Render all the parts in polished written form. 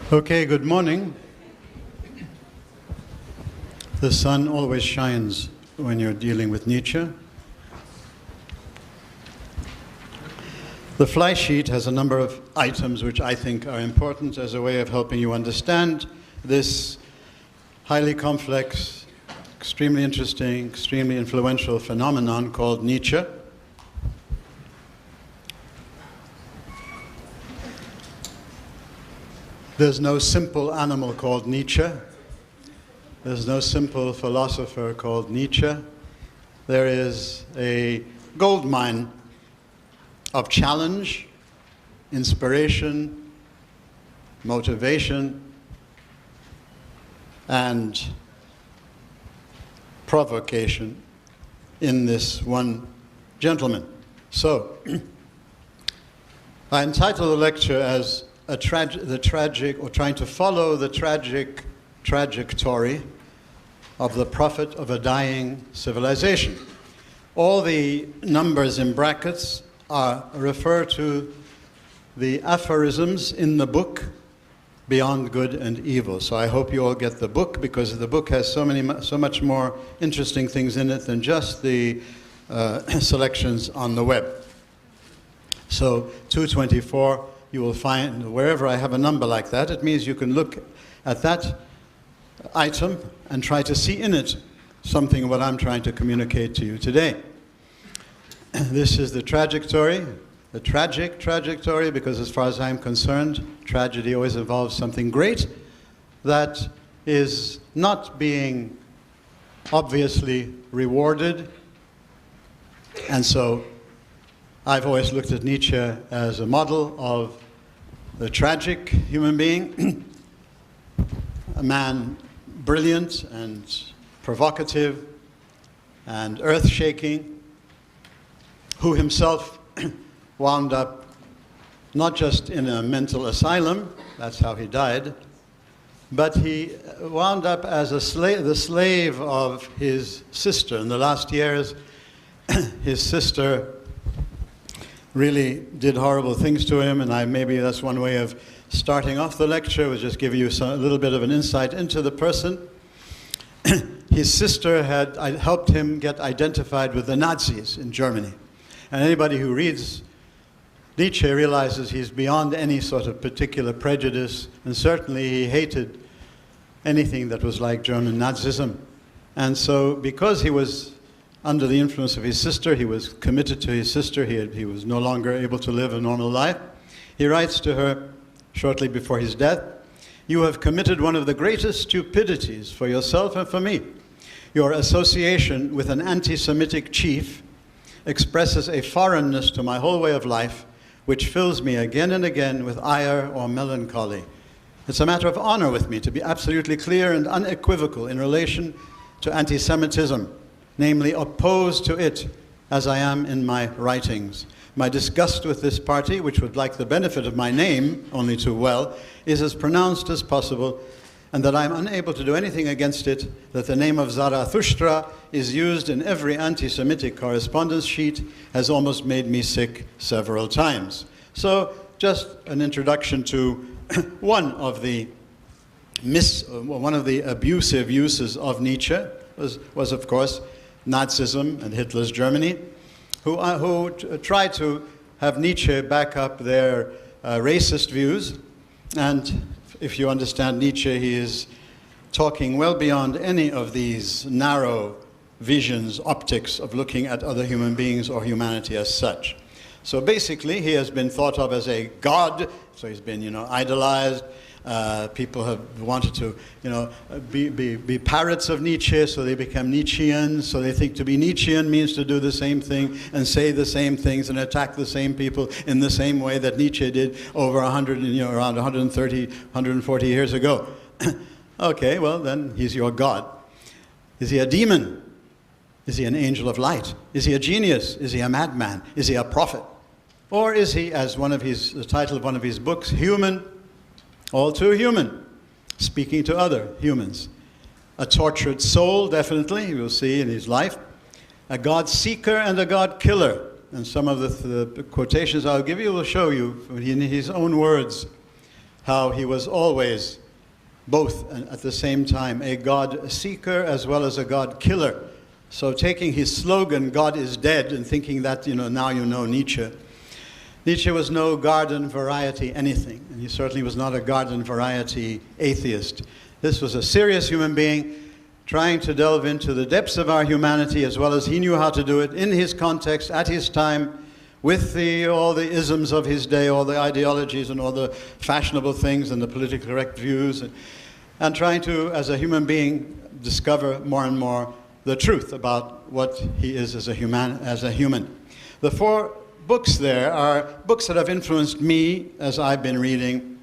Okay, good morning. The sun always shines when you're dealing with Nieztche. The fly sheet has a number of items which I think are important as a way of helping you understand this highly complex, extremely interesting, extremely influential phenomenon called Nieztche. There's no simple animal called Nieztche. There's no simple philosopher called Nieztche. There is a gold mine of challenge, inspiration, motivation, and provocation in this one gentleman. So, I entitled the lecture as the tragic, or trying to follow the tragic trajectory of the prophet of a dying civilization. All the numbers in brackets refer to the aphorisms in the book Beyond Good and Evil. So I hope you all get the book, because the book has so much more interesting things in it than just the selections on the web. So 224, you will find, wherever I have a number like that, it means you can look at that item and try to see in it something of what I'm trying to communicate to you today. This is the trajectory, the tragic trajectory, because as far as I'm concerned, tragedy always involves something great that is not being obviously rewarded. And so I've always looked at Nieztche as a model of the tragic human being, a man brilliant and provocative and earth-shaking, who himself wound up not just in a mental asylum, that's how he died, but he wound up as the slave of his sister. In the last years, his sister really did horrible things to him, and maybe that's one way of starting off the lecture, was just give you a little bit of an insight into the person. His sister had helped him get identified with the Nazis in Germany. And anybody who reads Nieztche realizes he's beyond any sort of particular prejudice, and certainly he hated anything that was like German Nazism. And so because he was under the influence of his sister, he was committed to his sister, he was no longer able to live a normal life. He writes to her shortly before his death, "You have committed one of the greatest stupidities for yourself and for me. Your association with an anti-Semitic chief expresses a foreignness to my whole way of life, which fills me again and again with ire or melancholy. It's a matter of honor with me to be absolutely clear and unequivocal in relation to anti-Semitism, namely opposed to it as I am in my writings. My disgust with this party, which would like the benefit of my name only too well, is as pronounced as possible, and that I am unable to do anything against it, that the name of Zarathustra is used in every anti-Semitic correspondence sheet, has almost made me sick several times." So just an introduction to one of the abusive uses of Nieztche was of course Nazism and Hitler's Germany, who tried to have Nieztche back up their racist views. And if you understand Nieztche, he is talking well beyond any of these narrow visions, optics of looking at other human beings or humanity as such. So basically, he has been thought of as a god, so he's been, idolized. People have wanted to, be parrots of Nieztche, so they become Nietzscheans. So they think to be Nietzschean means to do the same thing and say the same things and attack the same people in the same way that Nieztche did over around 130, 140 years ago. Okay, well then he's your god. Is he a demon? Is he an angel of light? Is he a genius? Is he a madman? Is he a prophet? Or is he, as the title of one of his books, human? All too human, speaking to other humans. A tortured soul, definitely, you will see in his life. A God seeker and a God killer. And some of the quotations I'll give you will show you in his own words how he was always both at the same time a God seeker as well as a God killer. So taking his slogan, God is dead, and thinking that, now you know Nietzsche. Nietzsche was no garden variety anything, and he certainly was not a garden variety atheist. This was a serious human being trying to delve into the depths of our humanity as well as he knew how to do it in his context, at his time, with all the isms of his day, all the ideologies and all the fashionable things and the politically correct views, and trying to, as a human being, discover more and more the truth about what he is as a human. The 4 books there are books that have influenced me as I've been reading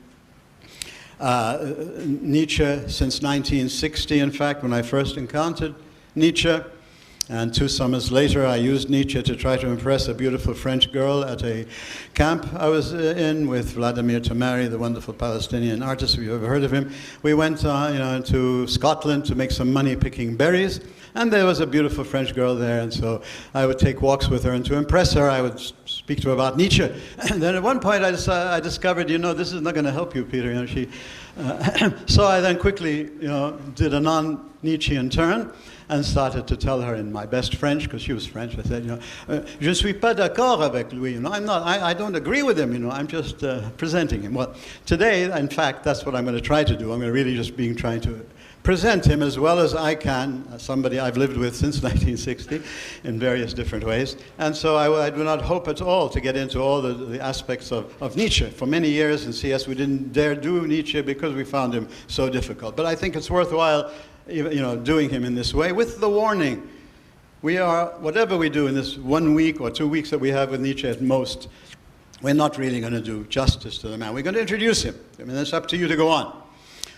Nietzsche since 1960, in fact, when I first encountered Nietzsche. And 2 summers later, I used Nietzsche to try to impress a beautiful French girl at a camp I was in with Vladimir Tamari, the wonderful Palestinian artist, if you've ever heard of him. We went to Scotland to make some money picking berries, and there was a beautiful French girl there, and so I would take walks with her, and to impress her, I would speak to her about Nietzsche. And then at one point, I discovered, this is not going to help you, Peter. So I then quickly, did a non-Nietzschean turn, and started to tell her in my best French, because she was French, I said, je suis pas d'accord avec lui. I don't agree with him, I'm just presenting him. Well, today, in fact, that's what I'm going to try to do. I'm going to really just trying to present him as well as I can, somebody I've lived with since 1960 in various different ways. And so I do not hope at all to get into all the aspects of Nietzsche. For many years in CS, we didn't dare do Nietzsche because we found him so difficult. But I think it's worthwhile doing him in this way, with the warning. Whatever we do in this 1 week or 2 weeks that we have with Nietzsche at most, we're not really going to do justice to the man. We're going to introduce him. It's up to you to go on.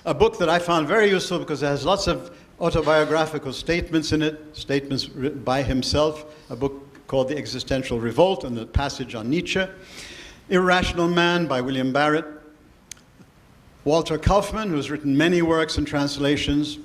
A book that I found very useful because it has lots of autobiographical statements in it, statements written by himself, a book called The Existential Revolt and the passage on Nietzsche. Irrational Man by William Barrett. Walter Kaufmann, who's written many works and translations.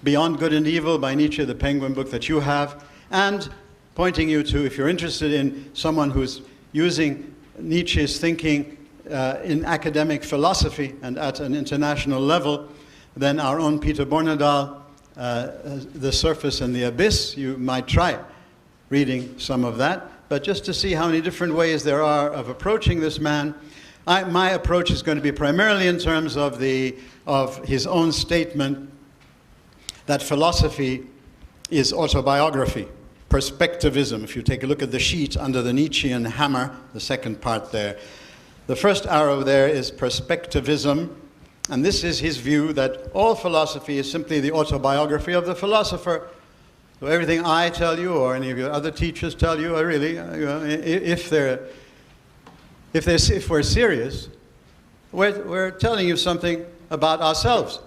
Beyond Good and Evil by Nietzsche, the Penguin book that you have, and pointing you to, if you're interested in someone who's using Nietzsche's thinking in academic philosophy and at an international level, then our own Peter Bornedal, The Surface and the Abyss. You might try reading some of that, but just to see how many different ways there are of approaching this man. My approach is going to be primarily in terms of his own statement that philosophy is autobiography, perspectivism. If you take a look at the sheet under the Nietzschean hammer, the second part there, the first arrow there is perspectivism, and this is his view that all philosophy is simply the autobiography of the philosopher. So everything I tell you or any of your other teachers tell you are really, if we're serious, we're telling you something about ourselves.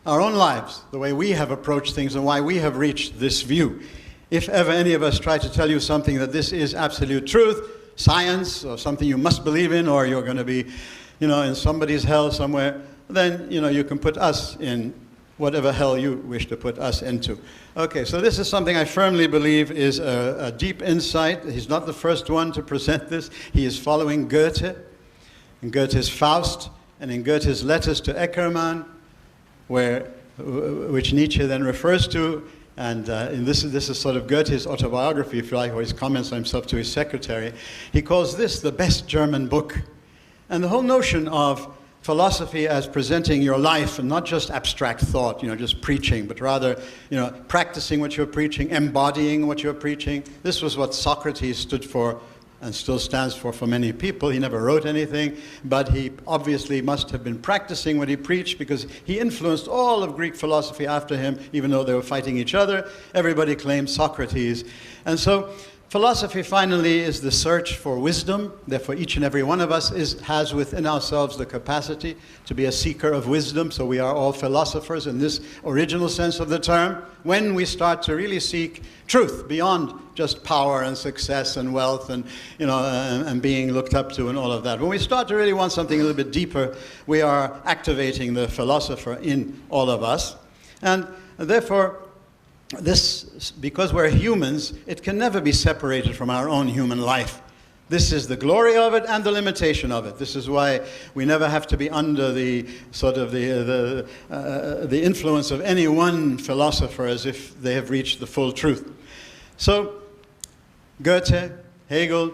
Our own lives, the way we have approached things and why we have reached this view. If ever any of us try to tell you something that this is absolute truth, science, or something you must believe in, or you're going to be, in somebody's hell somewhere, then, you can put us in whatever hell you wish to put us into. Okay, so this is something I firmly believe is a deep insight. He's not the first one to present this. He is following Goethe, in Goethe's Faust, and in Goethe's letters to Eckermann, which Nietzsche then refers to, and this is sort of Goethe's autobiography, if you like, or his comments on himself to his secretary. He calls this the best German book. And the whole notion of philosophy as presenting your life and not just abstract thought, just preaching, but rather, practicing what you're preaching, embodying what you're preaching. This was what Socrates stood for and still stands for many people. He never wrote anything, but he obviously must have been practicing what he preached because he influenced all of Greek philosophy after him, even though they were fighting each other. Everybody claimed Socrates. And so philosophy finally is the search for wisdom. Therefore, each and every one of us has within ourselves the capacity to be a seeker of wisdom. So we are all philosophers in this original sense of the term. When we start to really seek truth beyond just power and success and wealth and, and being looked up to and all of that. When we start to really want something a little bit deeper, we are activating the philosopher in all of us. And therefore, because we're humans, it can never be separated from our own human life. This is the glory of it and the limitation of it. This is why we never have to be under the sort of the influence of any one philosopher as if they have reached the full truth. So, Goethe, Hegel,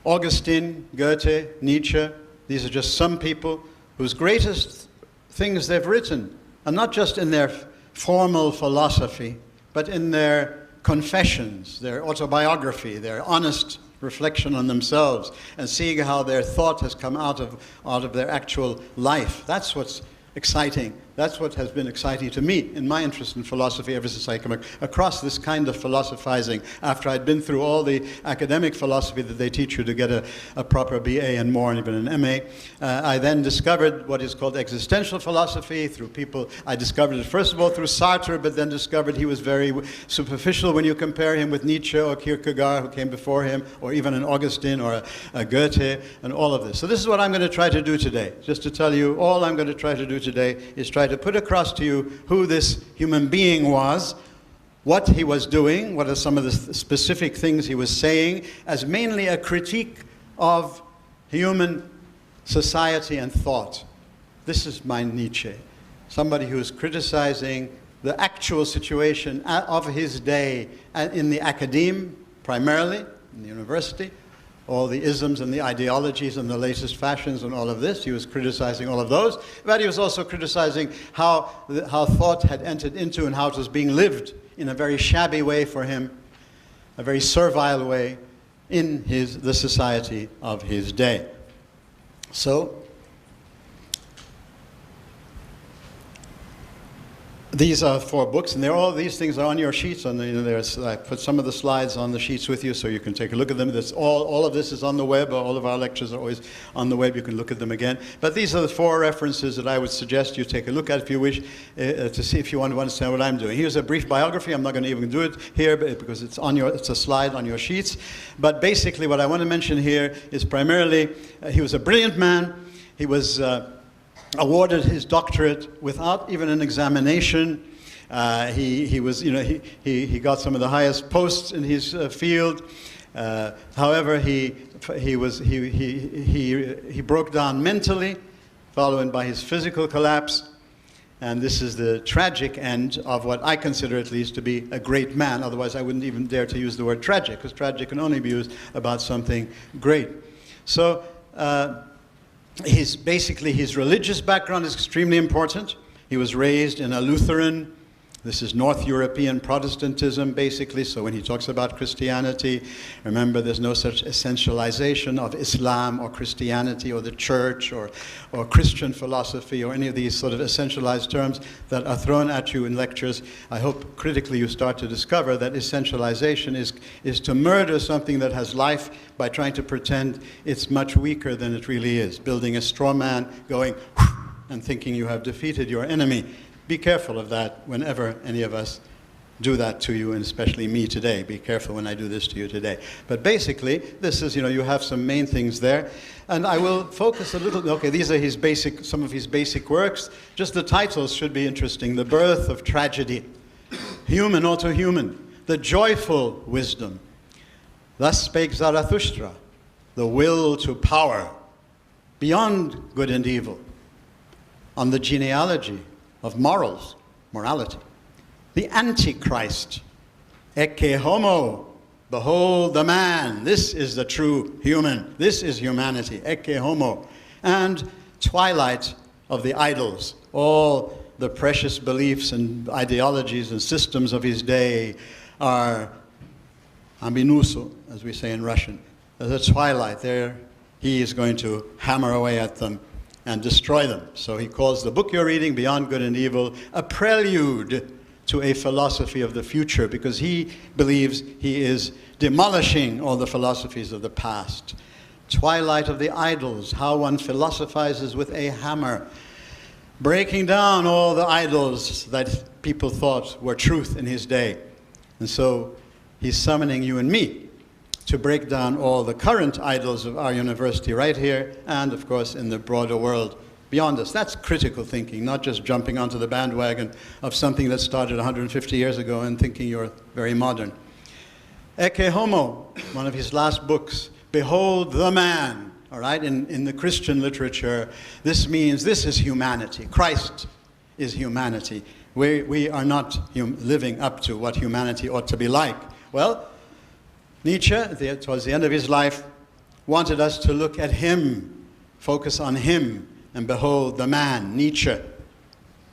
Augustine, Goethe, Nietzsche, these are just some people whose greatest things they've written are not just in their formal philosophy, but in their confessions, their autobiography, their honest reflection on themselves, and seeing how their thought has come out of their actual life. That's what's exciting. That's what has been exciting to me in my interest in philosophy ever since I came across this kind of philosophizing. After I'd been through all the academic philosophy that they teach you to get a proper BA and more, and even an MA, I then discovered what is called existential philosophy through people. I discovered it first of all through Sartre, but then discovered he was very superficial when you compare him with Nietzsche or Kierkegaard, who came before him, or even an Augustine or a Goethe, and all of this. So this is what I'm going to try to do today. Just to tell you, all I'm going to try to do today is try to put across to you who this human being was, what he was doing, what are some of the specific things he was saying, as mainly a critique of human society and thought. This is my Nieztche, somebody who is criticizing the actual situation of his day in the academe, primarily, in the university, all the isms and the ideologies and the latest fashions and all of this. He was criticizing all of those, but he was also criticizing how thought had entered into and how it was being lived in a very shabby way for him, a very servile way in the society of his day. So, these are 4 books, and these things are on your sheets. I put some of the slides on the sheets with you so you can take a look at them. All of this is on the web. All of our lectures are always on the web. You can look at them again. But these are the 4 references that I would suggest you take a look at if you wish, to see if you want to understand what I'm doing. Here's a brief biography. I'm not going to even do it here because it's a slide on your sheets. But basically what I want to mention here is primarily he was a brilliant man. He was awarded his doctorate without even an examination. He got some of the highest posts in his field. However, he broke down mentally, followed by his physical collapse. And this is the tragic end of what I consider at least to be a great man. Otherwise, I wouldn't even dare to use the word tragic, because tragic can only be used about something great. So, his religious background is extremely important. He was raised in a Lutheran, this is North European Protestantism, basically. So when he talks about Christianity, remember there's no such essentialization of Islam or Christianity or the church or Christian philosophy or any of these sort of essentialized terms that are thrown at you in lectures. I hope critically you start to discover that essentialization is to murder something that has life by trying to pretend it's much weaker than it really is. Building a straw man, going and thinking you have defeated your enemy. Be careful of that whenever any of us do that to you, and especially me today. Be careful when I do this to you today. But basically, this is, you have some main things there. And I will focus a little, okay, these are some of his basic works. Just the titles should be interesting. The Birth of Tragedy, Human Auto Human, The Joyful Wisdom, Thus Spake Zarathustra, The Will to Power, Beyond Good and Evil, On the Genealogy of morality. The Antichrist, Ecce Homo, behold the man. This is the true human. This is humanity, Ecce Homo. And Twilight of the Idols, all the precious beliefs and ideologies and systems of his day are ambinuso, as we say in Russian. There's a twilight there. He is going to hammer away at them and destroy them. So he calls the book you're reading, Beyond Good and Evil, a prelude to a philosophy of the future, because he believes he is demolishing all the philosophies of the past. Twilight of the Idols, how one philosophizes with a hammer, breaking down all the idols that people thought were truth in his day. And so he's summoning you and me to break down all the current idols of our university right here and, of course, in the broader world beyond us. That's critical thinking, not just jumping onto the bandwagon of something that started 150 years ago and thinking you're very modern. Ecce homo, one of his last books, behold the man. All right, in the Christian literature, this means this is humanity. Christ is humanity. We are not living up to what humanity ought to be like. Well, Nietzsche, towards the end of his life, wanted us to look at him, focus on him, and behold the man, Nietzsche.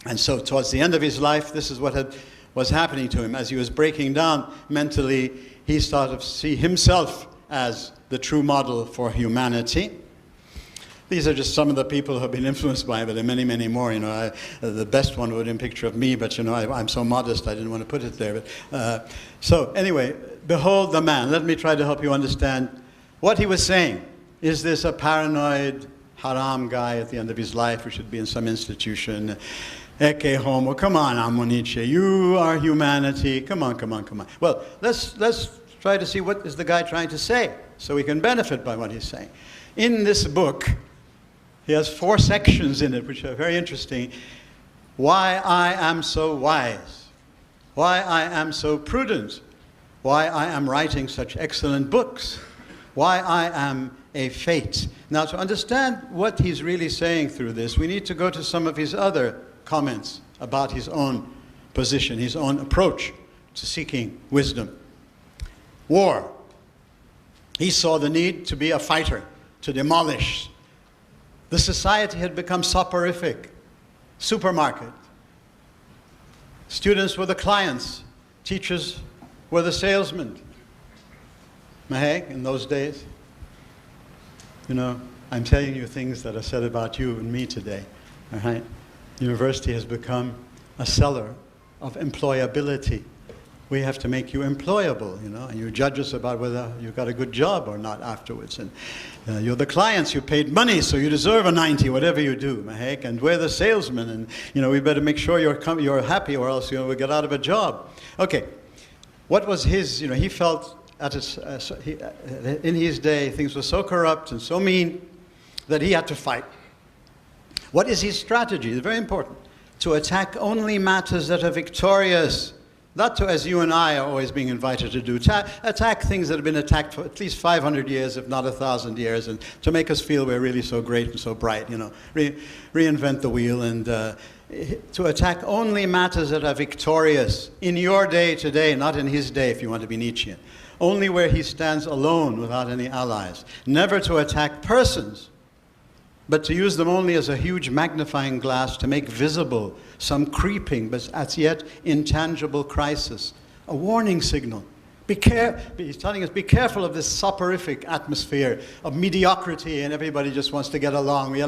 And so towards the end of his life, this is what was happening to him. As he was breaking down mentally, he started to see himself as the true model for humanity. These are just some of the people who have been influenced by it, but there are many, many more. The best one would have been a picture of me, but I'm so modest I didn't want to put it there. But, so anyway, behold the man. Let me try to help you understand what he was saying. Is this a paranoid, haram guy at the end of his life who should be in some institution? Ecce homo, come on, Amo Nietzsche, you are humanity. Come on, come on, come on. Well, let's try to see what is the guy trying to say, so we can benefit by what he's saying. In this book, he has 4 sections in it, which are very interesting. Why I am so wise. Why I am so prudent. Why I am writing such excellent books. Why I am a fate. Now, to understand what he's really saying through this, we need to go to some of his other comments about his own position, his own approach to seeking wisdom. War. He saw the need to be a fighter, to demolish. The society had become soporific. Supermarket. Students were the clients. Teachers were the salesmen. Maheg, in those days. I'm telling you things that are said about you and me today. All right? University has become a seller of employability. We have to make you employable, and you judge us about whether you've got a good job or not afterwards. And you're the clients, you paid money, so you deserve a 90, whatever you do, Mahek. And we're the salesmen, and we better make sure you're happy, or else we'll get out of a job. Okay, what was his? He felt in his day things were so corrupt and so mean that he had to fight. What is his strategy? It's very important. To attack only matters that are victorious. Not to, as you and I are always being invited to do, attack things that have been attacked for at least 500 years, if not 1,000 years, and to make us feel we're really so great and so bright, reinvent the wheel, and to attack only matters that are victorious in your day today, not in his day, if you want to be Nietzschean. Only where he stands alone without any allies. Never to attack persons, but to use them only as a huge magnifying glass to make visible some creeping but as yet intangible crisis. A warning signal. He's telling us, be careful of this soporific atmosphere of mediocrity and everybody just wants to get along. They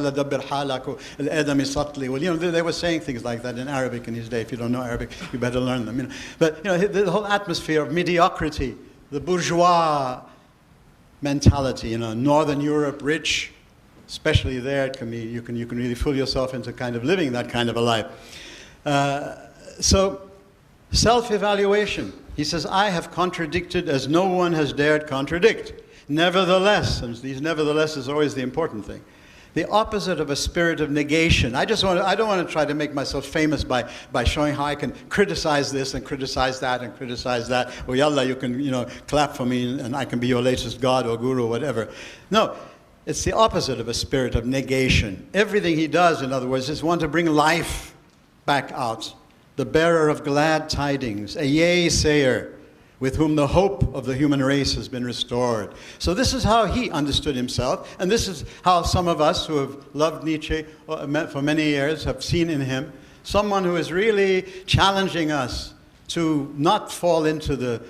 were saying things like that in Arabic in his day. If you don't know Arabic, you better learn them. But the whole atmosphere of mediocrity, the bourgeois mentality, Northern Europe, rich, especially there, it can be, you can really fool yourself into kind of living that kind of a life. So, self-evaluation. He says, I have contradicted as no one has dared contradict. Nevertheless, and these nevertheless is always the important thing. The opposite of a spirit of negation. I don't want to try to make myself famous by showing how I can criticize this and criticize that and criticize that. Or yalla, you can, clap for me and I can be your latest god or guru or whatever. No. It's the opposite of a spirit of negation. Everything he does, in other words, is want to bring life back out. The bearer of glad tidings, a yea-sayer, with whom the hope of the human race has been restored. So this is how he understood himself, and this is how some of us who have loved Nietzsche for many years have seen in him someone who is really challenging us to not fall into the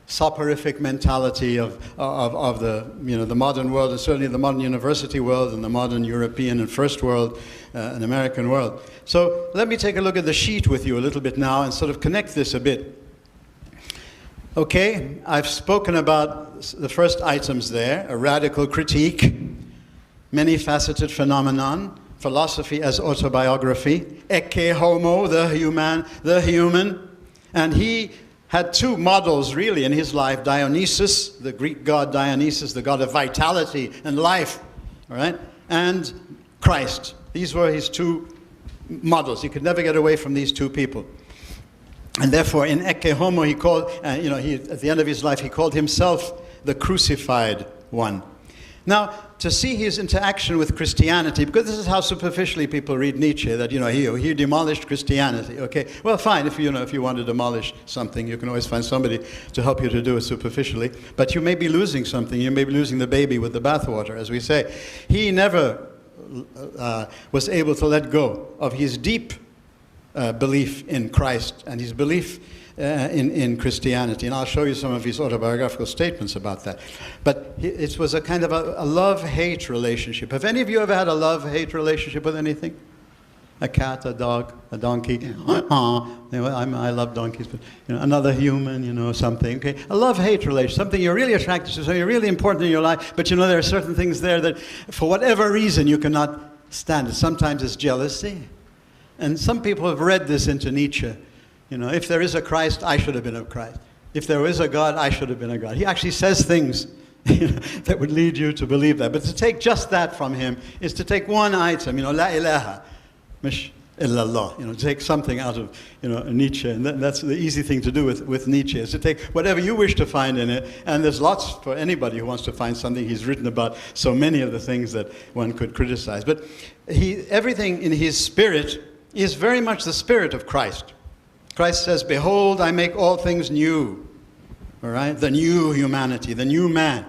soporific mentality of the modern world, and certainly the modern university world and the modern European and first world and American world. So let me take a look at the sheet with you a little bit now and sort of connect this a bit. Okay, I've spoken about the first items there: a radical critique, many-faceted phenomenon, philosophy as autobiography, ecce homo, the human, and he had 2 models really in his life: Dionysus, the Greek god Dionysus, the god of vitality and life, all right, and Christ. These were his 2 models. He could never get away from these 2 people. And therefore, in Ecce Homo, he called, at the end of his life, he called himself the crucified one. Now, to see his interaction with Christianity, because this is how superficially people read Nietzsche, that, he demolished Christianity, okay? Well, fine, if you want to demolish something, you can always find somebody to help you to do it superficially, but you may be losing something. You may be losing the baby with the bathwater, as we say. He never was able to let go of his deep belief in Christ and his belief in Christianity. And I'll show you some of his autobiographical statements about that. But it was a kind of a love-hate relationship. Have any of you ever had a love-hate relationship with anything? A cat, a dog, a donkey? I love donkeys, but another human, something. Okay, a love-hate relationship, something you're really attracted to, something really important in your life, but there are certain things there that, for whatever reason, you cannot stand it. Sometimes it's jealousy. And some people have read this into Nietzsche. If there is a Christ, I should have been a Christ. If there is a God, I should have been a God. He actually says things that would lead you to believe that. But to take just that from him is to take one item, la ilaha, mish illallah, take something out of, Nietzsche. And that's the easy thing to do with Nietzsche, is to take whatever you wish to find in it. And there's lots for anybody who wants to find something. He's written about so many of the things that one could criticize. But everything in his spirit is very much the spirit of Christ. Christ says, behold, I make all things new. All right? The new humanity, the new man.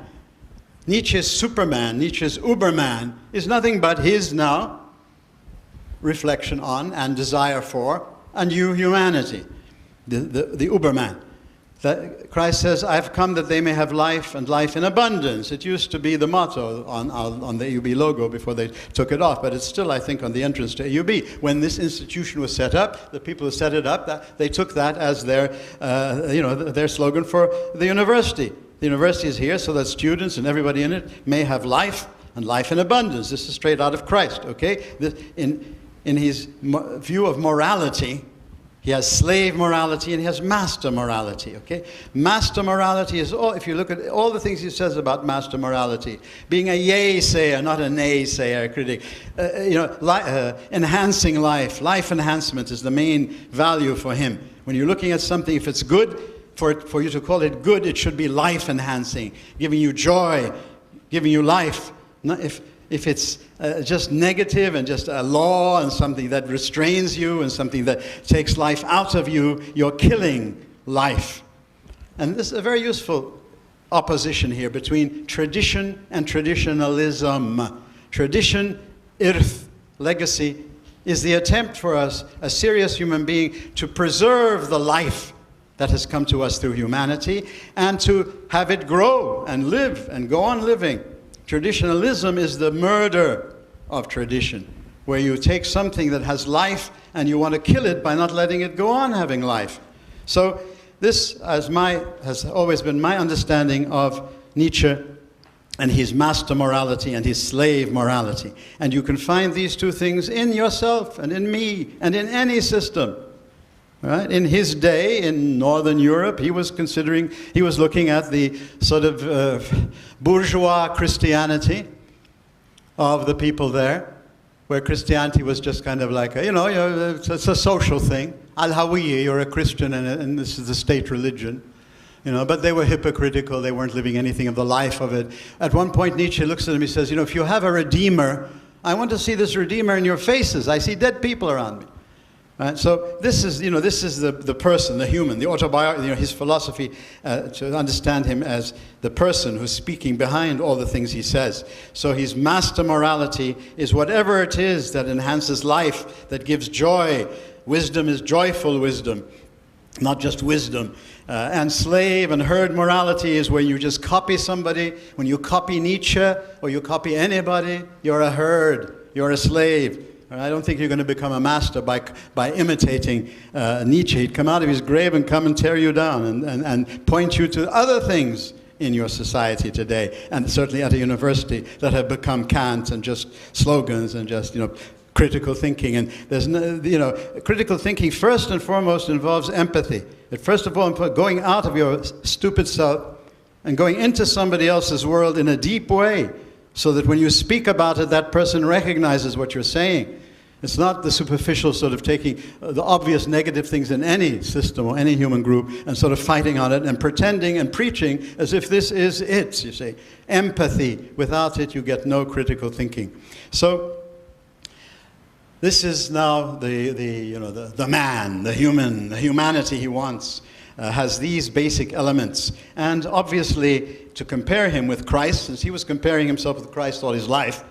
Nietzsche's Superman, Nietzsche's Uberman is nothing but his now reflection on and desire for a new humanity. The Uberman. Christ says, I've come that they may have life and life in abundance. It used to be the motto on the AUB logo before they took it off, but it's still, I think, on the entrance to AUB. When this institution was set up, the people who set it up, they took that as their slogan for the university. The university is here so that students and everybody in it may have life and life in abundance. This is straight out of Christ, okay? In his view of morality, he has slave morality and he has master morality, okay? Master morality is all, if you look at all the things he says about master morality, being a yay-sayer, not a nay-sayer, critic, enhancing life enhancement is the main value for him. When you're looking at something, if it's good, for you to call it good, it should be life-enhancing, giving you joy, giving you life. If it's just negative and just a law and something that restrains you and something that takes life out of you, you're killing life. And this is a very useful opposition here between tradition and traditionalism. Tradition, irth, legacy, is the attempt for us, a serious human being, to preserve the life that has come to us through humanity and to have it grow and live and go on living. Traditionalism is the murder of tradition, where you take something that has life and you want to kill it by not letting it go on having life. So this has always been my understanding of Nietzsche and his master morality and his slave morality. And you can find these two things in yourself and in me and in any system. Right? In his day, in Northern Europe, he was looking at the sort of bourgeois Christianity of the people there, where Christianity was just kind of like, it's a social thing. Al-Hawiyya, you're a Christian and this is the state religion. But they were hypocritical. They weren't living anything of the life of it. At one point, Nietzsche looks at him, he says, if you have a redeemer, I want to see this redeemer in your faces. I see dead people around me. Right? So this is the person, the human, the autobiography, his philosophy, to understand him as the person who's speaking behind all the things he says. So his master morality is whatever it is that enhances life, that gives joy. Wisdom is joyful wisdom, not just wisdom. And slave and herd morality is where you just copy somebody. When you copy Nietzsche or you copy anybody, you're a herd, you're a slave. I don't think you're going to become a master by imitating Nietzsche. He'd come out of his grave and come and tear you down and point you to other things in your society today, and certainly at a university, that have become cant and just slogans and just, critical thinking. And there's critical thinking first and foremost involves empathy. It first of all, going out of your stupid self and going into somebody else's world in a deep way, so that when you speak about it, that person recognizes what you're saying. It's not the superficial sort of taking the obvious negative things in any system or any human group and sort of fighting on it and pretending and preaching as if this is it, you see. Empathy. Without it, you get no critical thinking. So this is now the man, the human, the humanity he wants. Has these basic elements. And obviously, to compare him with Christ, since he was comparing himself with Christ all his life,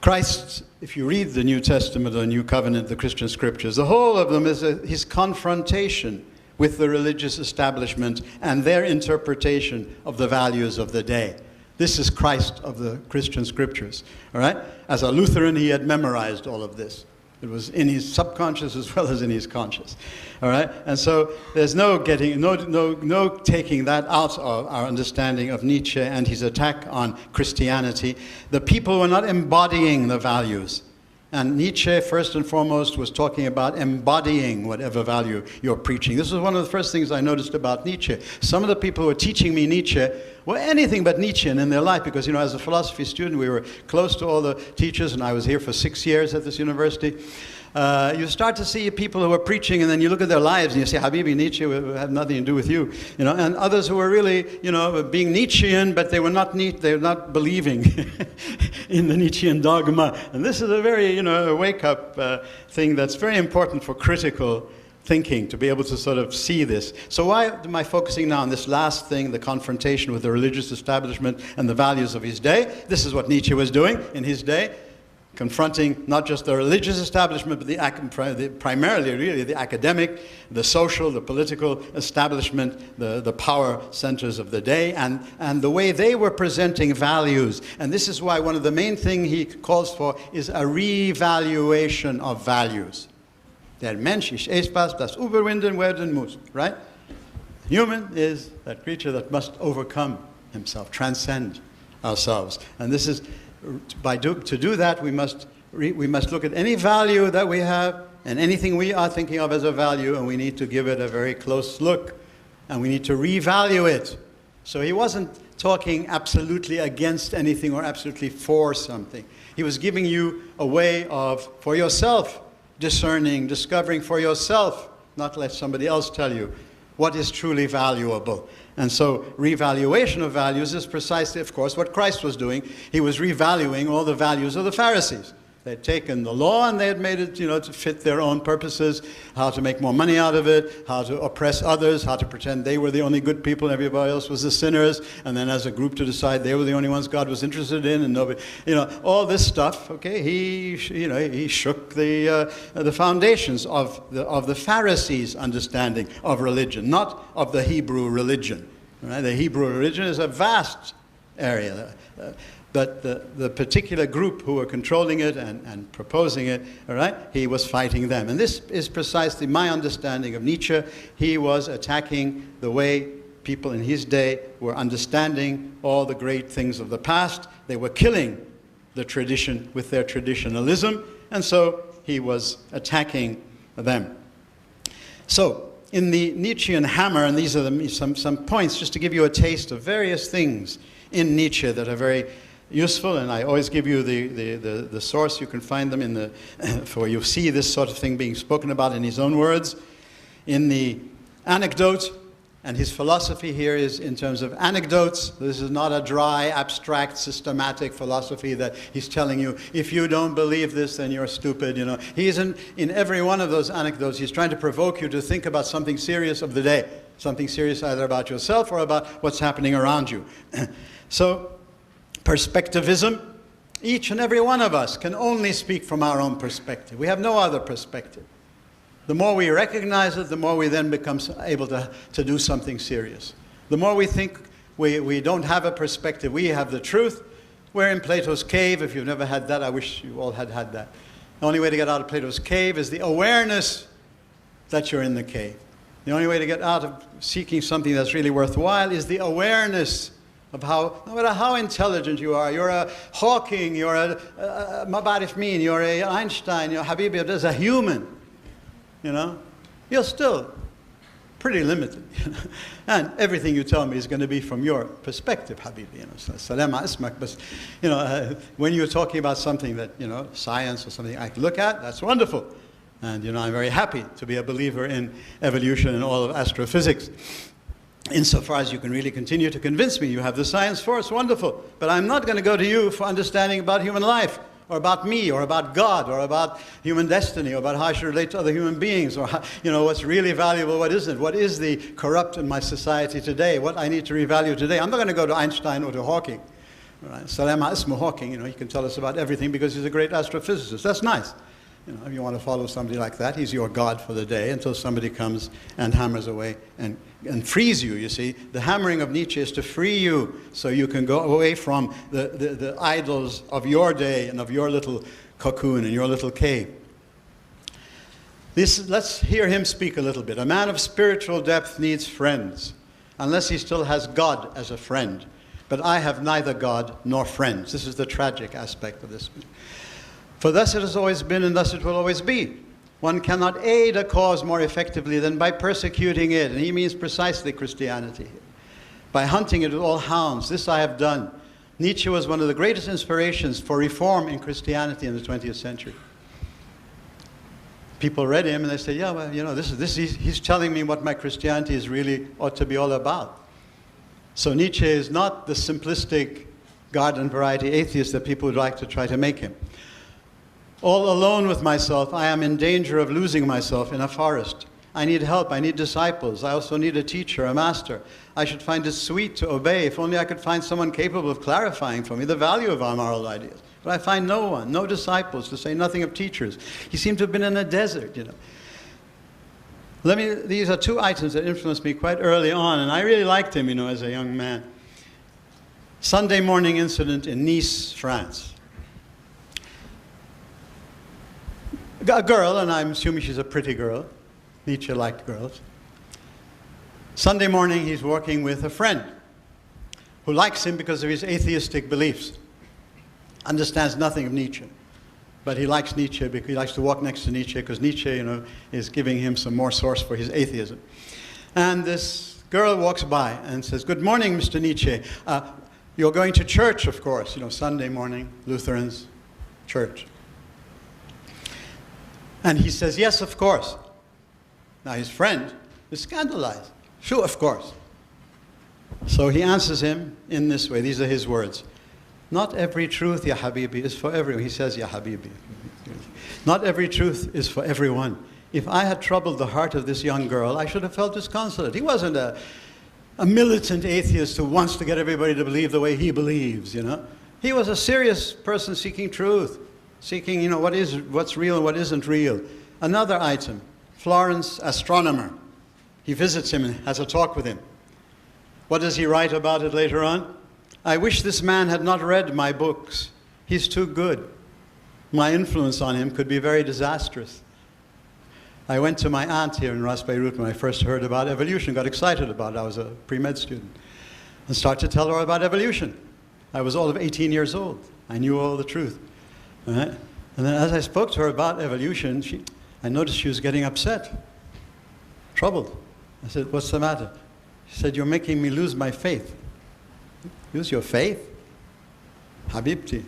Christ, if you read the New Testament, the New Covenant, the Christian scriptures, the whole of them is his confrontation with the religious establishment and their interpretation of the values of the day. This is Christ of the Christian scriptures, all right? As a Lutheran, he had memorized all of this. It was in his subconscious as well as in his conscious, all right? And so there's no taking that out of our understanding of Nietzsche and his attack on Christianity. The people were not embodying the values. And Nietzsche, first and foremost, was talking about embodying whatever value you're preaching. This was one of the first things I noticed about Nietzsche. Some of the people who were teaching me Nietzsche were anything but Nietzschean in their life because, you know, as a philosophy student, we were close to all the teachers, and I was here for 6 years at this university. You start to see people who are preaching, and then you look at their lives, and you say, Habibi, Nietzsche had nothing to do with you. You know, and others who were really, you know, being Nietzschean, but they were not believing in the Nietzschean dogma. And this is a very, you know, wake-up thing that's very important for critical thinking, to be able to sort of see this. So why am I focusing now on this last thing, the confrontation with the religious establishment and the values of his day? This is what Nietzsche was doing in his day, confronting not just the religious establishment, but primarily really the academic, the social, the political establishment, the power centers of the day, and the way they were presenting values. And this is why one of the main things he calls for is a revaluation of values. Der Mensch ist etwas, das überwinden werden muss, right? Human is that creature that must overcome himself, transcend ourselves. And this is, to do that, we must look at any value that we have and anything we are thinking of as a value, and we need to give it a very close look, and we need to revalue it. So he wasn't talking absolutely against anything or absolutely for something. He was giving you a way of, for yourself, discerning, discovering for yourself, not let somebody else tell you what is truly valuable. And so revaluation of values is precisely, of course, what Christ was doing. He was revaluing all the values of the Pharisees. They'd taken the law and they had made it, you know, to fit their own purposes, how to make more money out of it, how to oppress others, how to pretend they were the only good people and everybody else was the sinners, and then as a group to decide they were the only ones God was interested in, and nobody, you know, all this stuff. Okay, he shook the foundations of the Pharisees' understanding of religion, not of the Hebrew religion. Right? The Hebrew religion is a vast area. But the particular group who were controlling it and proposing it, all right, he was fighting them. And this is precisely my understanding of Nietzsche. He was attacking the way people in his day were understanding all the great things of the past. They were killing the tradition with their traditionalism, and so he was attacking them. So, in the Nietzschean hammer, and these are some points just to give you a taste of various things in Nietzsche that are very useful, and I always give you the source. You can find them in for you see this sort of thing being spoken about in his own words. In the anecdote, and his philosophy here is in terms of anecdotes. This is not a dry, abstract, systematic philosophy that he's telling you, if you don't believe this, then you're stupid, you know. He isn't, in every one of those anecdotes, he's trying to provoke you to think about something serious of the day, something serious either about yourself or about what's happening around you. So, perspectivism, each and every one of us can only speak from our own perspective. We have no other perspective. The more we recognize it, the more we then become able to do something serious. The more we think we don't have a perspective, we have the truth. We're in Plato's cave. If you've never had that, I wish you all had had that. The only way to get out of Plato's cave is the awareness that you're in the cave. The only way to get out of seeking something that's really worthwhile is the awareness of how, no matter how intelligent you are, you're a Hawking, you're a Mabarif Min, you're a Einstein, you're Habibi, there's a human, you know, you'll still pretty limited. And everything you tell me is going to be from your perspective, Habibi. Salama ismak. But, when you're talking about something that, science or something I can look at, that's wonderful. And, I'm very happy to be a believer in evolution and all of astrophysics. Insofar as you can really continue to convince me, you have the science force, wonderful. But I'm not going to go to you for understanding about human life, or about me, or about God, or about human destiny, or about how I should relate to other human beings, or what's really valuable, what isn't. What is the corrupt in my society today? What I need to revalue today. I'm not going to go to Einstein or to Hawking. Right? Salama ismu Hawking, he can tell us about everything because he's a great astrophysicist. That's nice. If you want to follow somebody like that, he's your God for the day until somebody comes and hammers away and frees you, you see. The hammering of Nieztche is to free you so you can go away from the idols of your day and of your little cocoon and your little cave. Let's hear him speak a little bit. A man of spiritual depth needs friends, unless he still has God as a friend. But I have neither God nor friends. This is the tragic aspect of this. For thus it has always been, and thus it will always be. One cannot aid a cause more effectively than by persecuting it. And he means precisely Christianity. By hunting it with all hounds. This I have done. Nieztche was one of the greatest inspirations for reform in Christianity in the 20th century. People read him and they said, yeah, well, he's telling me what my Christianity is really ought to be all about. So Nieztche is not the simplistic garden variety atheist that people would like to try to make him. All alone with myself, I am in danger of losing myself in a forest. I need help, I need disciples. I also need a teacher, a master. I should find it sweet to obey. If only I could find someone capable of clarifying for me the value of our moral ideas. But I find no one, no disciples, to say nothing of teachers. He seemed to have been in a desert, These are two items that influenced me quite early on, and I really liked him, as a young man. Sunday morning incident in Nice, France. A girl, and I'm assuming she's a pretty girl. Nieztche liked girls. Sunday morning, he's walking with a friend who likes him because of his atheistic beliefs. Understands nothing of Nieztche. But he likes Nieztche because he likes to walk next to Nieztche because Nieztche, is giving him some more source for his atheism. And this girl walks by and says, "Good morning, Mr. Nieztche. You're going to church, of course. Sunday morning, Lutherans, church." And he says, "Yes, of course." Now his friend is scandalized. "Sure, of course." So he answers him in this way. These are his words. "Not every truth, ya Habibi, is for everyone." He says, "Ya Habibi." "Not every truth is for everyone. If I had troubled the heart of this young girl, I should have felt disconsolate." He wasn't a militant atheist who wants to get everybody to believe the way he believes, He was a serious person seeking truth. Seeking, what's real and what isn't real. Another item, Florence astronomer. He visits him and has a talk with him. What does he write about it later on? "I wish this man had not read my books. He's too good. My influence on him could be very disastrous." I went to my aunt here in Ras Beirut when I first heard about evolution, got excited about it. I was a pre-med student. And started to tell her about evolution. I was all of 18 years old. I knew all the truth. Right? And then as I spoke to her about evolution, I noticed she was getting upset, troubled. I said, "What's the matter?" She said, "You're making me lose my faith." "Lose your faith? Habibti,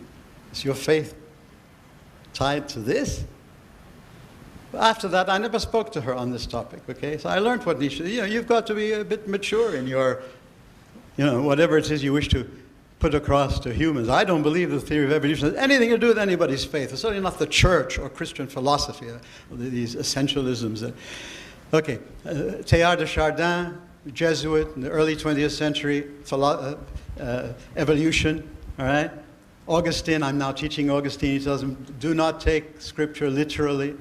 is your faith tied to this?" After that, I never spoke to her on this topic, okay? So I learned what Nieztche, you've got to be a bit mature in your, whatever it is you wish to put across to humans. I don't believe the theory of evolution has anything to do with anybody's faith. It's certainly not the church or Christian philosophy, these essentialisms. Okay, Teilhard de Chardin, Jesuit in the early 20th century, evolution, all right? Augustine, I'm now teaching Augustine, he tells him, do not take scripture literally.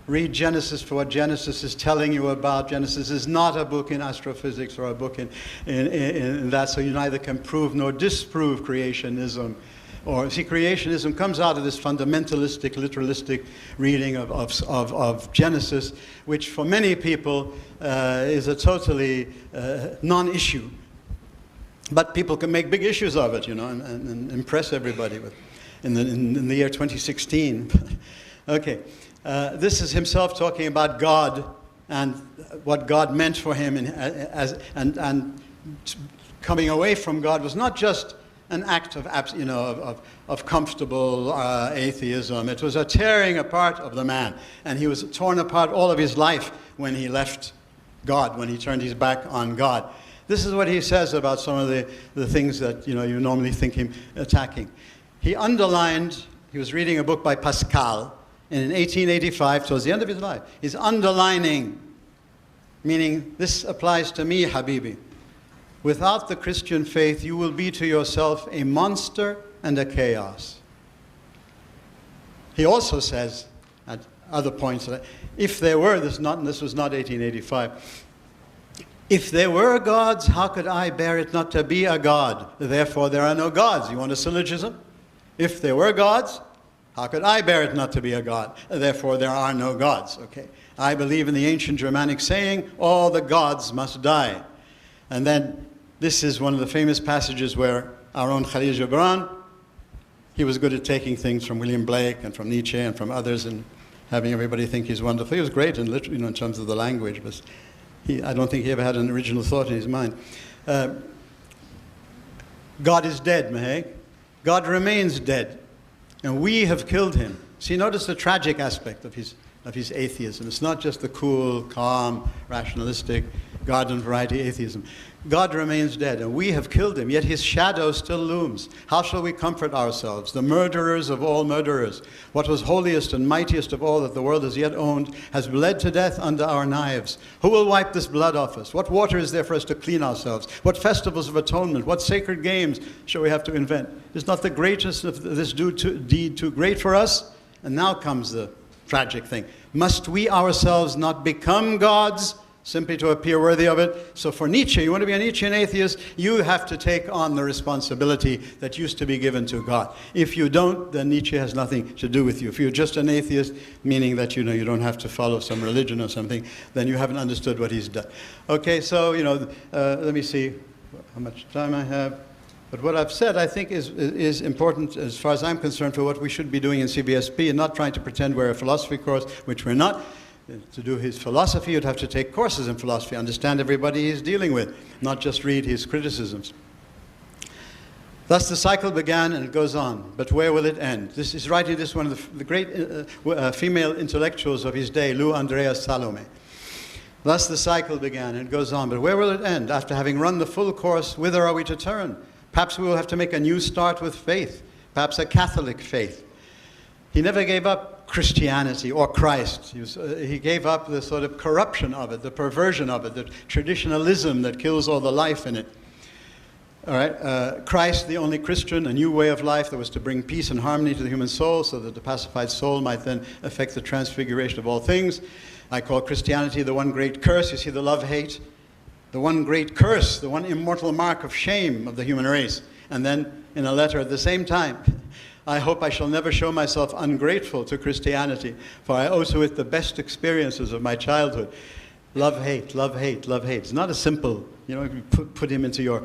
Read Genesis for what Genesis is telling you about. Genesis is not a book in astrophysics or a book in that, so you neither can prove nor disprove creationism. Or, see, creationism comes out of this fundamentalistic, literalistic reading of Genesis, which for many people is a totally non-issue. But people can make big issues of it, and impress everybody with, in the year 2016. Okay. This is himself talking about God and what God meant for him, and coming away from God was not just an act of comfortable atheism. It was a tearing apart of the man, and he was torn apart all of his life when he left God, when he turned his back on God. This is what he says about some of the things that you normally think him attacking. He was reading a book by Pascal, and in 1885, towards the end of his life, he's underlining, meaning this applies to me, Habibi. Without the Christian faith, you will be to yourself a monster and a chaos. He also says, at other points, that if there were, this was not 1885, if there were gods, how could I bear it not to be a god? Therefore, there are no gods. You want a syllogism? If there were gods, how could I bear it not to be a god? Therefore, there are no gods. Okay. I believe in the ancient Germanic saying, all the gods must die. And then this is one of the famous passages where our own Khalil Gibran, he was good at taking things from William Blake and from Nieztche and from others and having everybody think he's wonderful. He was great in in terms of the language, but I don't think he ever had an original thought in his mind. God is dead, Maheg. God remains dead, and we have killed him. See, notice the tragic aspect of his atheism. It's not just the cool, calm, rationalistic, garden variety atheism. God remains dead, and we have killed him, yet his shadow still looms. How shall we comfort ourselves? The murderers of all murderers, what was holiest and mightiest of all that the world has yet owned, has bled to death under our knives. Who will wipe this blood off us? What water is there for us to clean ourselves? What festivals of atonement? What sacred games shall we have to invent? Is not the greatest of this deed too great for us? And now comes the tragic thing. Must we ourselves not become gods simply to appear worthy of it? So for Nieztche, you want to be a Nietzschean atheist, you have to take on the responsibility that used to be given to God. If you don't, then Nieztche has nothing to do with you. If you're just an atheist, meaning that you don't have to follow some religion or something, then you haven't understood what he's done. Okay, so let me see how much time I have. But what I've said, I think, is important as far as I'm concerned for what we should be doing in CBSP, and not trying to pretend we're a philosophy course, which we're not. To do his philosophy, you'd have to take courses in philosophy, understand everybody he's dealing with, not just read his criticisms. Thus the cycle began, and it goes on. But where will it end? This is writing this one of the great female intellectuals of his day, Lou Andrea Salome. Thus the cycle began, and it goes on. But where will it end? After having run the full course, whither are we to turn? Perhaps we will have to make a new start with faith, perhaps a Catholic faith. He never gave up Christianity or Christ. He gave up the sort of corruption of it, the perversion of it, the traditionalism that kills all the life in it. All right, Christ, the only Christian, a new way of life that was to bring peace and harmony to the human soul so that the pacified soul might then affect the transfiguration of all things. I call Christianity the one great curse. You see the love-hate? The one great curse, the one immortal mark of shame of the human race. And then in a letter at the same time, I hope I shall never show myself ungrateful to Christianity, for I owe to it the best experiences of my childhood. Love, hate, love, hate, love, hate. It's not a simple, you put him into your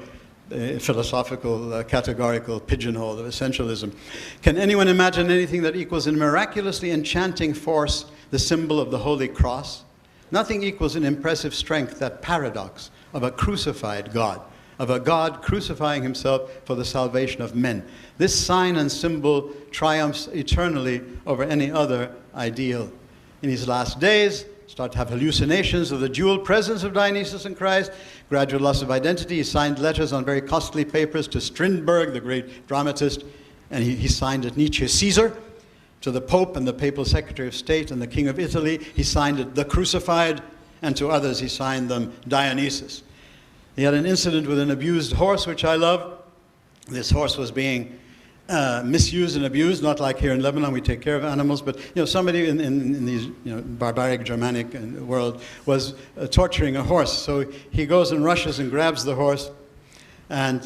philosophical, categorical pigeonhole of essentialism. Can anyone imagine anything that equals in miraculously enchanting force the symbol of the Holy Cross? Nothing equals in impressive strength that paradox of a crucified God, of a God crucifying himself for the salvation of men. This sign and symbol triumphs eternally over any other ideal. In his last days, start to have hallucinations of the dual presence of Dionysus and Christ, gradual loss of identity. He signed letters on very costly papers to Strindberg, the great dramatist, and he signed it Nieztche Caesar. To the Pope and the Papal Secretary of State and the King of Italy, he signed it the Crucified, and to others he signed them Dionysus. He had an incident with an abused horse, which I love. This horse was being misused and abused, not like here in Lebanon, we take care of animals, but somebody in these barbaric Germanic world was torturing a horse. So he goes and rushes and grabs the horse, and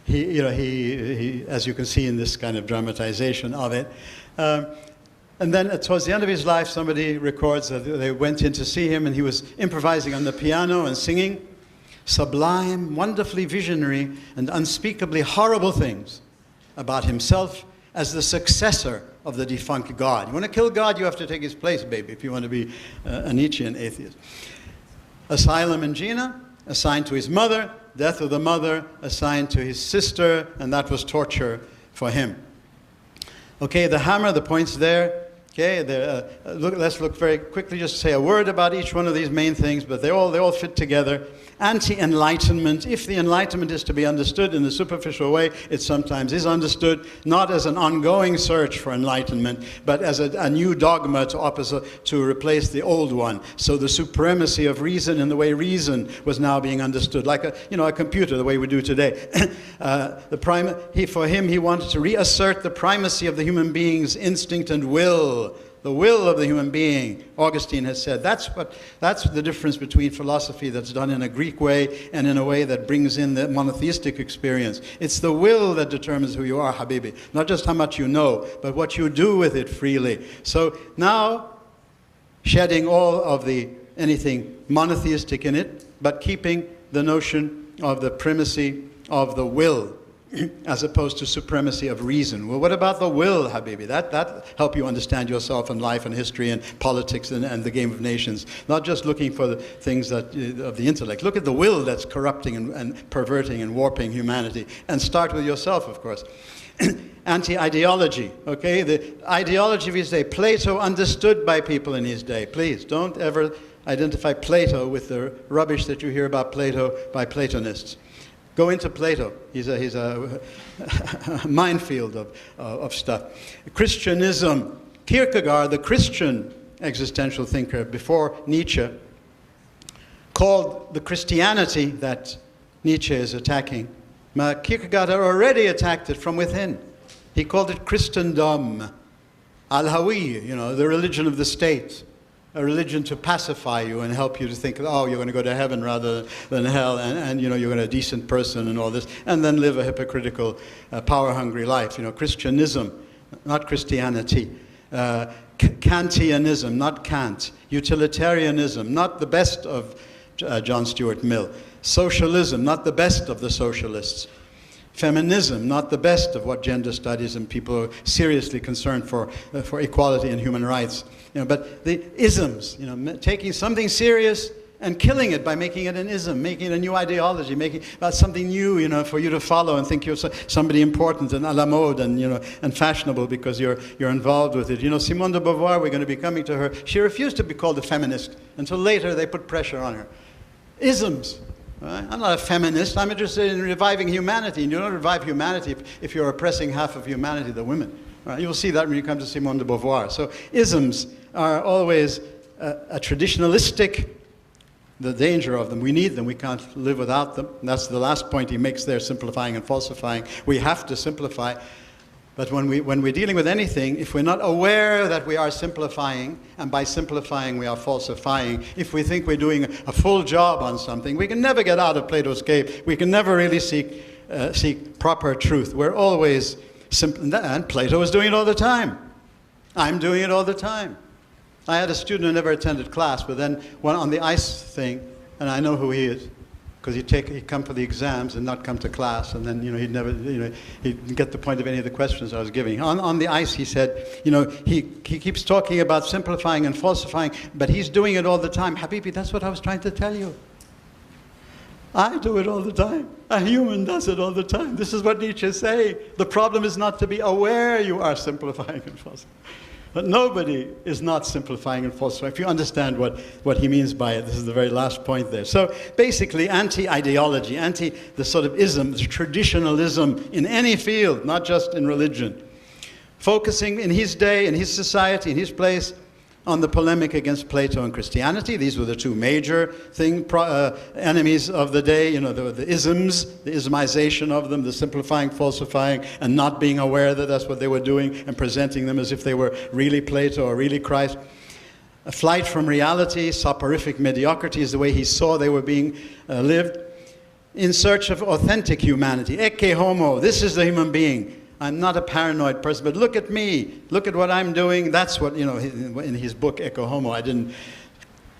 he as you can see in this kind of dramatization of it. And then towards the end of his life, somebody records that they went in to see him, and he was improvising on the piano and singing sublime, wonderfully visionary, and unspeakably horrible things about himself as the successor of the defunct God. You want to kill God, you have to take his place, baby, if you want to be a Nietzschean atheist. Asylum in Jena, assigned to his mother. Death of the mother, assigned to his sister, and that was torture for him. Okay, the hammer, the points there. Okay, let's look very quickly, just say a word about each one of these main things, but they all fit together. Anti-enlightenment. If the enlightenment is to be understood in a superficial way, it sometimes is understood not as an ongoing search for enlightenment, but as a new dogma to replace the old one. So the supremacy of reason and the way reason was now being understood, like a computer, the way we do today. For him, he wanted to reassert the primacy of the human being's instinct and will. The will of the human being, Augustine has said. That's the difference between philosophy that's done in a Greek way and in a way that brings in the monotheistic experience. It's the will that determines who you are, Habibi. Not just how much you know, but what you do with it freely. So now, shedding all of anything monotheistic in it, but keeping the notion of the primacy of the will, as opposed to supremacy of reason. Well, what about the will, Habibi? That help you understand yourself and life and history and politics and the game of nations. Not just looking for the things of the intellect. Look at the will that's corrupting and perverting and warping humanity. And start with yourself, of course. Anti-ideology, okay? The ideology of his day. Plato understood by people in his day. Please, don't ever identify Plato with the rubbish that you hear about Plato by Platonists. Go into Plato. He's a minefield of stuff. Christianism. Kierkegaard, the Christian existential thinker before Nietzsche, called the Christianity that Nietzsche is attacking. Kierkegaard had already attacked it from within. He called it Christendom. Al-Hawi, the religion of the state. A religion to pacify you and help you to think, oh, you're going to go to heaven rather than hell, and you're going to be a decent person and all this, and then live a hypocritical, power-hungry life. Christianism, not Christianity. Kantianism, not Kant. Utilitarianism, not the best of John Stuart Mill. Socialism, not the best of the socialists. Feminism, not the best of what gender studies and people are seriously concerned for equality and human rights. But the isms, taking something serious and killing it by making it an ism, making it a new ideology, making about something new, for you to follow and think you're somebody important and à la mode and fashionable because you're involved with it. Simone de Beauvoir, we're going to be coming to her. She refused to be called a feminist until later they put pressure on her. Isms. Right? I'm not a feminist. I'm interested in reviving humanity. And you don't revive humanity if you're oppressing half of humanity, the women. Right? You'll see that when you come to Simone de Beauvoir. So isms are always a traditionalistic, the danger of them. We need them. We can't live without them. And that's the last point he makes there, simplifying and falsifying. We have to simplify. But when we're dealing with anything, if we're not aware that we are simplifying, and by simplifying we are falsifying, if we think we're doing a full job on something, we can never get out of Plato's cave. We can never really seek proper truth. We're always simple, and Plato is doing it all the time. I'm doing it all the time. I had a student who never attended class, but then went on the ICE thing, and I know who he is. Because he'd come for the exams and not come to class, and then he'd never, he'd get the point of any of the questions I was giving. On the ice, he said, he keeps talking about simplifying and falsifying, but he's doing it all the time. Habibi, that's what I was trying to tell you. I do it all the time. A human does it all the time. This is what Nietzsche is saying. The problem is not to be aware you are simplifying and falsifying. But nobody is not simplifying and falsifying. If you understand what he means by it, this is the very last point there. So basically, anti-ideology, the sort of ism, the traditionalism in any field, not just in religion. Focusing in his day, in his society, in his place, on the polemic against Plato and Christianity. These were the two major enemies of the day, the isms, the ismization of them, the simplifying, falsifying, and not being aware that that's what they were doing and presenting them as if they were really Plato or really Christ. A flight from reality, soporific mediocrity is the way he saw they were being lived. In search of authentic humanity. Ecce homo, this is the human being. I'm not a paranoid person, but look at me. Look at what I'm doing. That's what, in his book, Ecce Homo, I didn't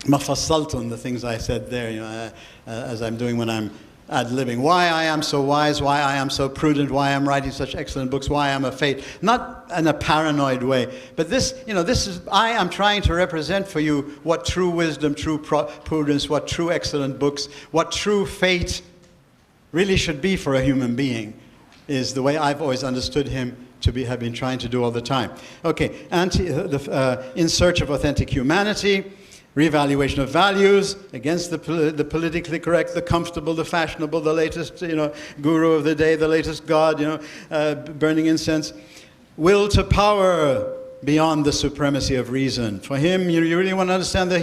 mafassaltun, the things I said there, as I'm doing when I'm ad-libbing. Why I am so wise, why I am so prudent, why I'm writing such excellent books, why I'm a fate. Not in a paranoid way, but this is, I am trying to represent for you what true wisdom, true prudence, what true excellent books, what true fate really should be for a human being, is the way I've always understood him to have been trying to do all the time. Okay, in search of authentic humanity, reevaluation of values, against the politically correct, the comfortable, the fashionable, the latest, guru of the day, the latest god, burning incense. Will to power beyond the supremacy of reason. For him, you really want to understand the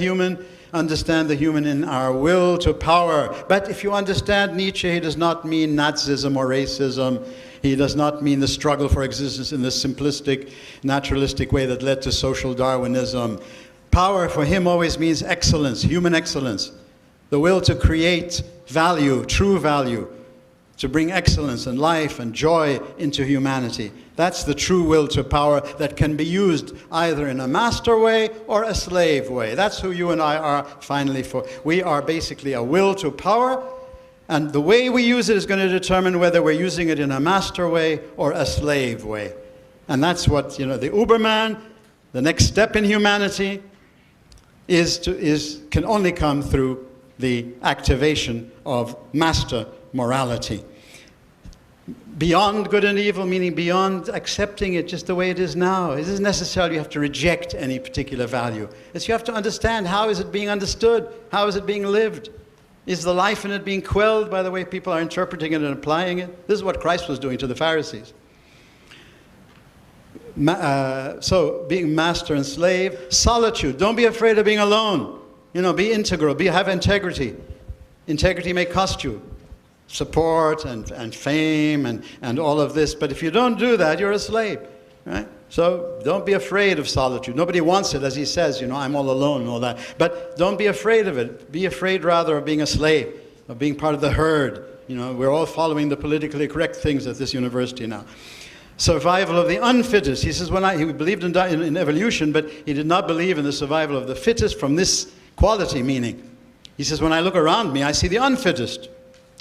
human in our will to power. But if you understand Nietzsche, he does not mean Nazism or racism. He does not mean the struggle for existence in the simplistic, naturalistic way that led to social Darwinism. Power for him always means excellence, human excellence. The will to create value, true value, to bring excellence and life and joy into humanity. That's the true will to power that can be used either in a master way or a slave way. That's who you and I are finally for. We are basically a will to power, and the way we use it is going to determine whether we're using it in a master way or a slave way. And that's what, the Uberman, the next step in humanity, can only come through the activation of master morality. Beyond good and evil, meaning beyond accepting it just the way it is now. It isn't necessarily you have to reject any particular value. It's you have to understand, how is it being understood? How is it being lived? Is the life in it being quelled by the way people are interpreting it and applying it? This is what Christ was doing to the Pharisees. So being master and slave, solitude. Don't be afraid of being alone. Be integral. Have integrity. Integrity may cost you support and fame and all of this. But if you don't do that, you're a slave, right? So don't be afraid of solitude. Nobody wants it, as he says, I'm all alone and all that. But don't be afraid of it. Be afraid rather of being a slave, of being part of the herd. We're all following the politically correct things at this university now. Survival of the unfittest. He says, he believed in evolution, but he did not believe in the survival of the fittest from this quality meaning. He says, when I look around me, I see the unfittest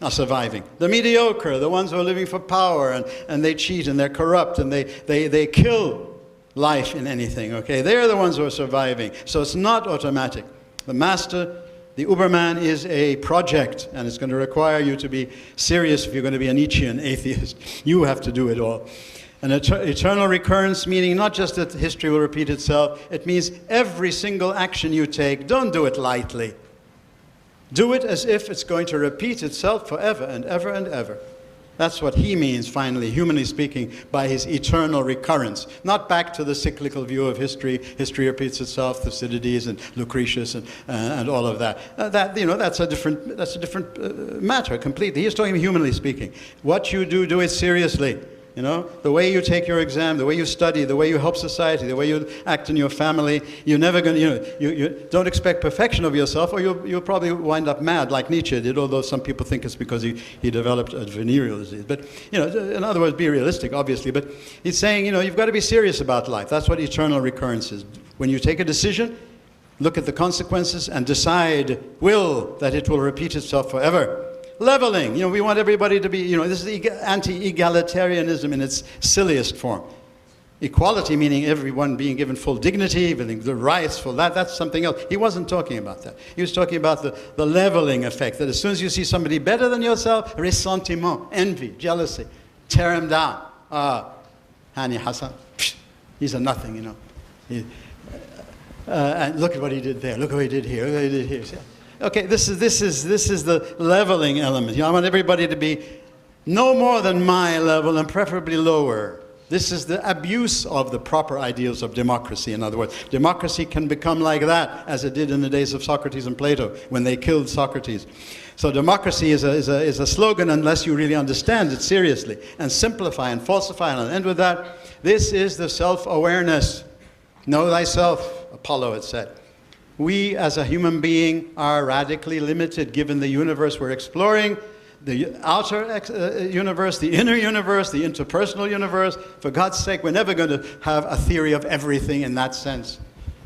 are surviving. The mediocre, the ones who are living for power, and they cheat, and they're corrupt, and they kill life in anything, okay? They're the ones who are surviving. So it's not automatic. The master, the Uberman, is a project, and it's going to require you to be serious if you're going to be a Nietzschean atheist. You have to do it all. An eternal recurrence, meaning not just that history will repeat itself, it means every single action you take, don't do it lightly. Do it as if it's going to repeat itself forever and ever and ever. That's what he means, finally, humanly speaking, by his eternal recurrence. Not back to the cyclical view of history. History repeats itself, Thucydides and Lucretius and all of that. That's a different matter completely. He's talking humanly speaking. What you do, do it seriously. The way you take your exam, the way you study, the way you help society, the way you act in your family, you're never going to, you don't expect perfection of yourself, or you'll probably wind up mad like Nietzsche did, although some people think it's because he developed a venereal disease. But, in other words, be realistic, obviously. But he's saying, you've got to be serious about life. That's what eternal recurrence is. When you take a decision, look at the consequences and decide, that it will repeat itself forever. Leveling, we want everybody to be, this is anti-egalitarianism in its silliest form. Equality, meaning everyone being given full dignity, the rights, full that's something else. He wasn't talking about that. He was talking about the leveling effect, that as soon as you see somebody better than yourself, ressentiment, envy, jealousy, tear him down. Hani Hassan, he's a nothing, and look at what he did there, look what he did here, look what he did here. Okay, this is the leveling element. I want everybody to be no more than my level and preferably lower. This is the abuse of the proper ideals of democracy, in other words. Democracy can become like that, as it did in the days of Socrates and Plato, when they killed Socrates. So democracy is a slogan unless you really understand it seriously, and simplify and falsify, and I'll end with that. This is the self-awareness. Know thyself, Apollo had said. We, as a human being, are radically limited given the universe we're exploring, the outer universe, the inner universe, the interpersonal universe. For God's sake, we're never going to have a theory of everything in that sense.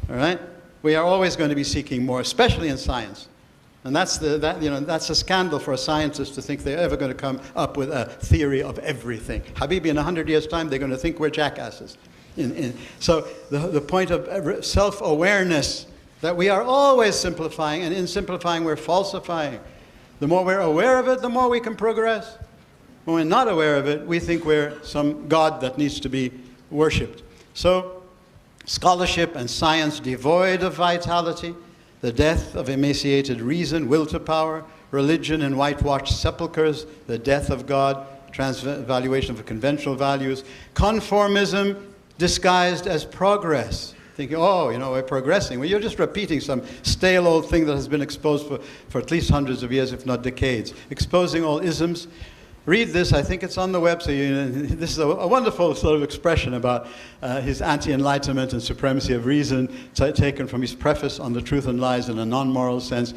All right? We are always going to be seeking more, especially in science. And that's a scandal for a scientist to think they're ever going to come up with a theory of everything. Habibi, in 100 years' time, they're going to think we're jackasses. So the point of self-awareness, that we are always simplifying, and in simplifying we're falsifying. The more we're aware of it, the more we can progress. When we're not aware of it, we think we're some god that needs to be worshipped. So scholarship and science devoid of vitality, the death of emaciated reason, will to power, religion and whitewashed sepulchres, the death of God, transvaluation of conventional values, conformism disguised as progress. Thinking, oh, we're progressing. Well, you're just repeating some stale old thing that has been exposed for at least hundreds of years, if not decades. Exposing all isms. Read this. I think it's on the web. So this is a wonderful sort of expression about his anti-enlightenment and supremacy of reason, taken from his preface on the truth and lies in a non-moral sense.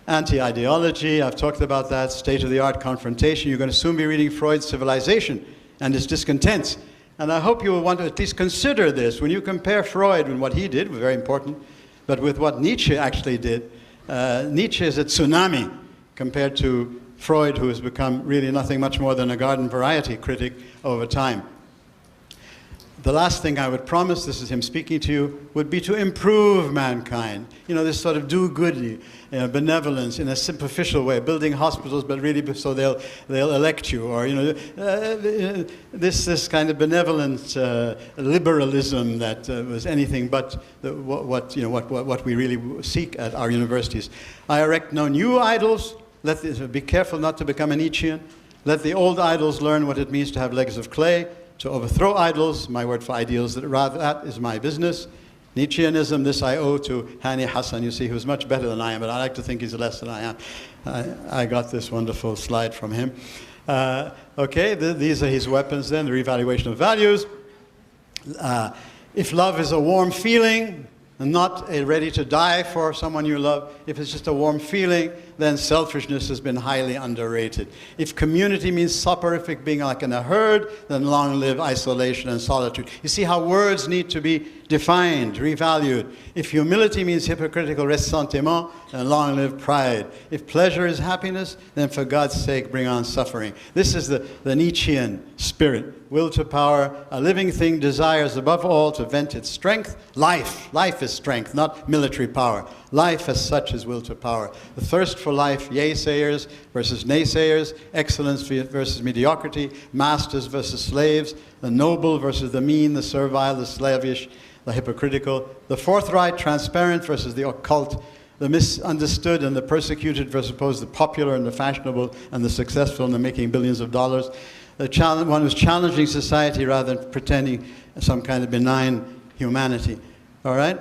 Anti-ideology. I've talked about that. State-of-the-art confrontation. You're going to soon be reading Freud's Civilization and its discontents. And I hope you will want to at least consider this. When you compare Freud and what he did, was very important, but with what Nietzsche actually did, Nietzsche is a tsunami compared to Freud, who has become really nothing much more than a garden variety critic over time. The last thing I would promise, this is him speaking to you, would be to improve mankind. This sort of do-goody, benevolence in a superficial way, building hospitals, but really so they'll elect you, or this kind of benevolent liberalism that was anything but what we really seek at our universities. I erect no new idols. Be careful not to become a Nietzschean. Let the old idols learn what it means to have legs of clay. To overthrow idols, my word for ideals, that is my business. Nietzscheanism, this I owe to Hani Hassan, you see, who's much better than I am, but I like to think he's less than I am. I got this wonderful slide from him. Okay, these are his weapons then, the reevaluation of values. If love is a warm feeling, and not ready to die for someone you love, if it's just a warm feeling, then selfishness has been highly underrated. If community means soporific, being like in a herd, then long live isolation and solitude. You see how words need to be defined, revalued. If humility means hypocritical ressentiment, then long live pride. If pleasure is happiness, then for God's sake bring on suffering. This is the Nietzschean spirit. Will to power, a living thing desires above all to vent its strength. Life is strength, not military power. Life as such is will to power. The thirst for life, yay-sayers versus naysayers, excellence versus mediocrity, masters versus slaves, the noble versus the mean, the servile, the slavish, the hypocritical, the forthright, transparent versus the occult, the misunderstood and the persecuted versus the popular and the fashionable and the successful and the making billions of dollars. One who's challenging society rather than pretending some kind of benign humanity. All right?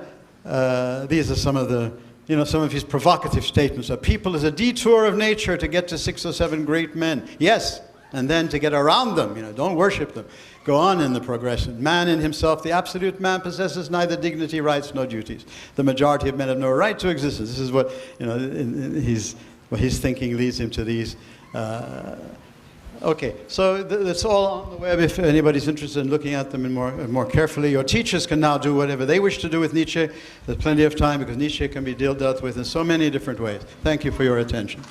These are some of his provocative statements. A people is a detour of nature to get to 6 or 7 great men. Yes, and then to get around them. Don't worship them. Go on in the progression. Man in himself, the absolute man, possesses neither dignity, rights, nor duties. The majority of men have no right to existence. This is what his thinking leads him to these. Okay, so that's all on the web if anybody's interested in looking at them more carefully. Your teachers can now do whatever they wish to do with Nietzsche. There's plenty of time because Nietzsche can be dealt with in so many different ways. Thank you for your attention.